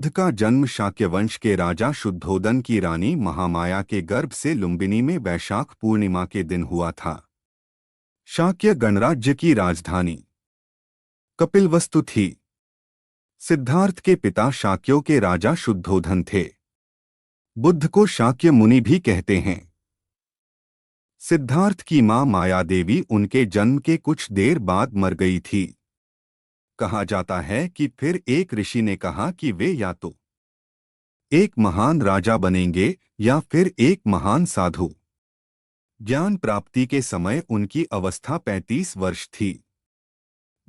बुद्ध का जन्म शाक्यवंश के राजा शुद्धोदन की रानी महामाया के गर्भ से लुम्बिनी में वैशाख पूर्णिमा के दिन हुआ था। शाक्य गणराज्य की राजधानी कपिलवस्तु थी। सिद्धार्थ के पिता शाक्यों के राजा शुद्धोधन थे। बुद्ध को शाक्य मुनि भी कहते हैं। सिद्धार्थ की मां माया देवी उनके जन्म के कुछ देर बाद मर गई थी। कहा जाता है कि फिर एक ऋषि ने कहा कि वे या तो एक महान राजा बनेंगे या फिर एक महान साधु। ज्ञान प्राप्ति के समय उनकी अवस्था 35 वर्ष थी।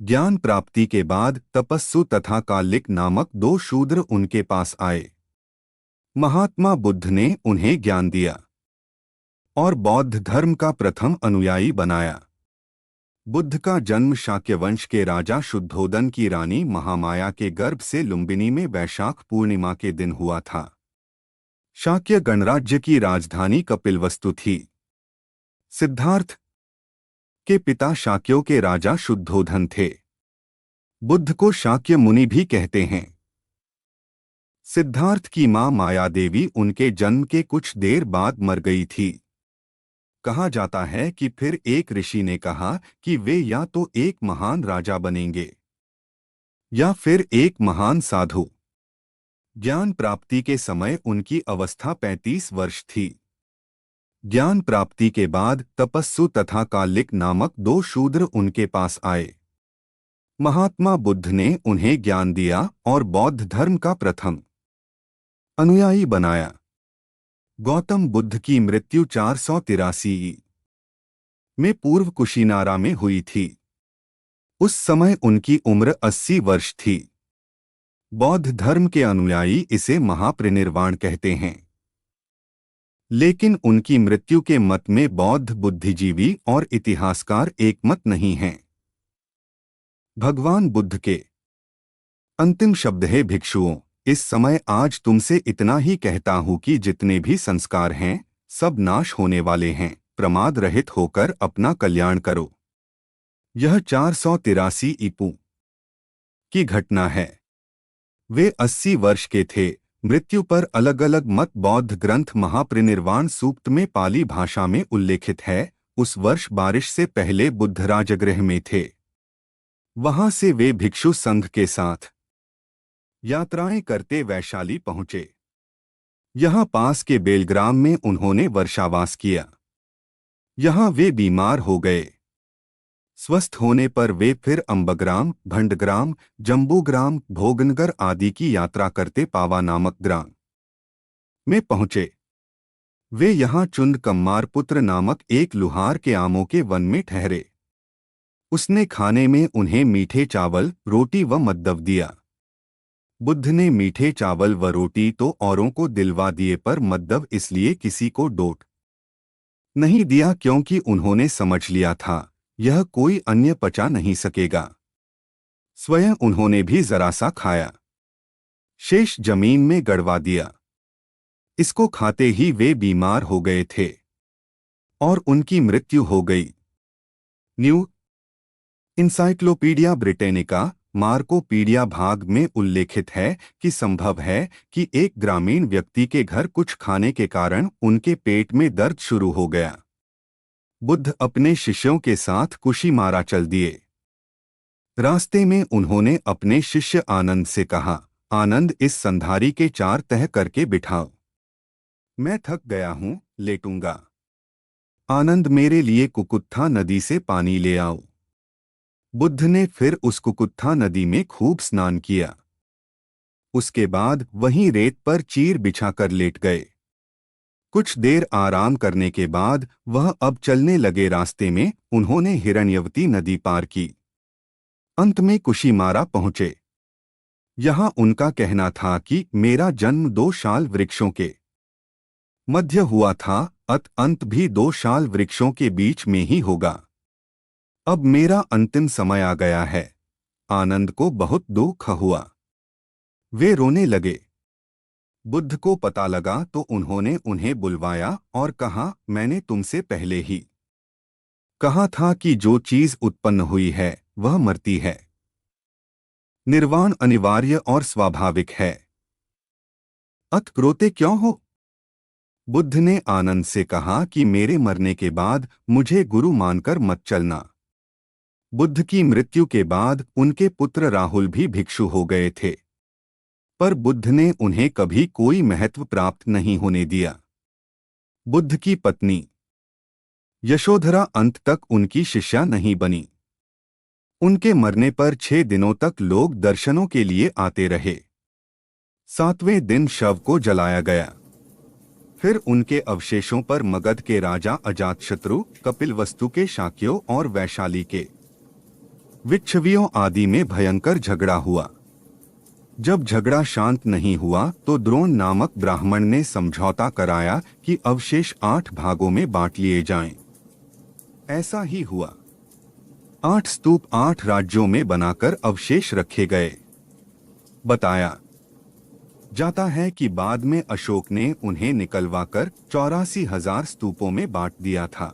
ज्ञान प्राप्ति के बाद तपस्सु तथा कालिक नामक दो शूद्र उनके पास आए। महात्मा बुद्ध ने उन्हें ज्ञान दिया और बौद्ध धर्म का प्रथम अनुयायी बनाया। बुद्ध का जन्म शाक्यवंश के राजा शुद्धोदन की रानी महामाया के गर्भ से लुम्बिनी में वैशाख पूर्णिमा के दिन हुआ था। शाक्य गणराज्य की राजधानी कपिलवस्तु थी। सिद्धार्थ के पिता शाक्यों के राजा शुद्धोधन थे। बुद्ध को शाक्य मुनि भी कहते हैं। सिद्धार्थ की मां माया देवी उनके जन्म के कुछ देर बाद मर गई थी। कहा जाता है कि फिर एक ऋषि ने कहा कि वे या तो एक महान राजा बनेंगे या फिर एक महान साधु। ज्ञान प्राप्ति के समय उनकी अवस्था 35 वर्ष थी। ज्ञान प्राप्ति के बाद तपस्सु तथा कालिक नामक दो शूद्र उनके पास आए। महात्मा बुद्ध ने उन्हें ज्ञान दिया और बौद्ध धर्म का प्रथम अनुयायी बनाया। गौतम बुद्ध की मृत्यु 483 में पूर्व कुशीनारा में हुई थी। उस समय उनकी उम्र 80 वर्ष थी। बौद्ध धर्म के अनुयायी इसे महापरिनिर्वाण कहते हैं। लेकिन उनकी मृत्यु के मत में बौद्ध बुद्धिजीवी और इतिहासकार एकमत नहीं हैं। भगवान बुद्ध के अंतिम शब्द है, भिक्षुओं, इस समय आज तुमसे इतना ही कहता हूं कि जितने भी संस्कार हैं सब नाश होने वाले हैं। प्रमाद रहित होकर अपना कल्याण करो। यह 483 ईपू की घटना है। वे 80 वर्ष के थे। मृत्यु पर अलग अलग मत बौद्ध ग्रंथ महापरिनिर्वाण सूक्त में पाली भाषा में उल्लेखित है। उस वर्ष बारिश से पहले बुद्ध राजगृह में थे। वहां से वे भिक्षु संघ के साथ यात्राएं करते वैशाली पहुंचे। यहां पास के बेलग्राम में उन्होंने वर्षावास किया। यहां वे बीमार हो गए। स्वस्थ होने पर वे फिर अम्बग्राम, भंडग्राम, जम्बूग्राम, भोगनगर आदि की यात्रा करते पावा नामक ग्राम में पहुंचे। वे यहां चुंद कम्मार पुत्र नामक एक लुहार के आमों के वन में ठहरे। उसने खाने में उन्हें मीठे चावल, रोटी व मद्दव दिया। बुद्ध ने मीठे चावल व रोटी तो औरों को दिलवा दिए, पर मद्दव इसलिए किसी को डोट नहीं दिया क्योंकि उन्होंने समझ लिया था यह कोई अन्य पचा नहीं सकेगा। स्वयं उन्होंने भी जरा सा खाया, शेष जमीन में गड़वा दिया। इसको खाते ही वे बीमार हो गए थे और उनकी मृत्यु हो गई। न्यू इंसाइक्लोपीडिया ब्रिटेनिका मार्कोपीडिया भाग में उल्लेखित है कि संभव है कि एक ग्रामीण व्यक्ति के घर कुछ खाने के कारण उनके पेट में दर्द शुरू हो गया। बुद्ध अपने शिष्यों के साथ कुशीमारा चल दिए। रास्ते में उन्होंने अपने शिष्य आनंद से कहा, आनंद, इस संधारी के 4 तह करके बिठाओ। मैं थक गया हूं, लेटूंगा। आनंद, मेरे लिए कुकुत्था नदी से पानी ले आओ। बुद्ध ने फिर उस कुकुत्था नदी में खूब स्नान किया। उसके बाद वहीं रेत पर चीर बिछाकर लेट गए। कुछ देर आराम करने के बाद वह अब चलने लगे। रास्ते में उन्होंने हिरण्यवती नदी पार की। अंत में कुशीमारा पहुंचे। यहां उनका कहना था कि मेरा जन्म 2 शाल वृक्षों के मध्य हुआ था, अंत भी 2 शाल वृक्षों के बीच में ही होगा। अब मेरा अंतिम समय आ गया है। आनंद को बहुत दुख हुआ। वे रोने लगे। बुद्ध को पता लगा तो उन्होंने उन्हें बुलवाया और कहा, मैंने तुमसे पहले ही कहा था कि जो चीज उत्पन्न हुई है वह मरती है। निर्वाण अनिवार्य और स्वाभाविक है। अत रोते क्यों हो? बुद्ध ने आनंद से कहा कि मेरे मरने के बाद मुझे गुरु मानकर मत चलना। बुद्ध की मृत्यु के बाद उनके पुत्र राहुल भी भिक्षु हो गए थे, पर बुद्ध ने उन्हें कभी कोई महत्व प्राप्त नहीं होने दिया। बुद्ध की पत्नी यशोधरा अंत तक उनकी शिष्या नहीं बनी। उनके मरने पर 6 दिनों तक लोग दर्शनों के लिए आते रहे। 7वें दिन शव को जलाया गया। फिर उनके अवशेषों पर मगध के राजा अजातशत्रु, कपिलवस्तु के शाक्यों और वैशाली के विच्छवियों आदि में भयंकर झगड़ा हुआ। जब झगड़ा शांत नहीं हुआ तो द्रोण नामक ब्राह्मण ने समझौता कराया कि अवशेष 8 भागों में बांट लिए जाएं। ऐसा ही हुआ। 8 स्तूप 8 राज्यों में बनाकर अवशेष रखे गए। बताया जाता है कि बाद में अशोक ने उन्हें निकलवाकर 84,000 स्तूपों में बांट दिया था।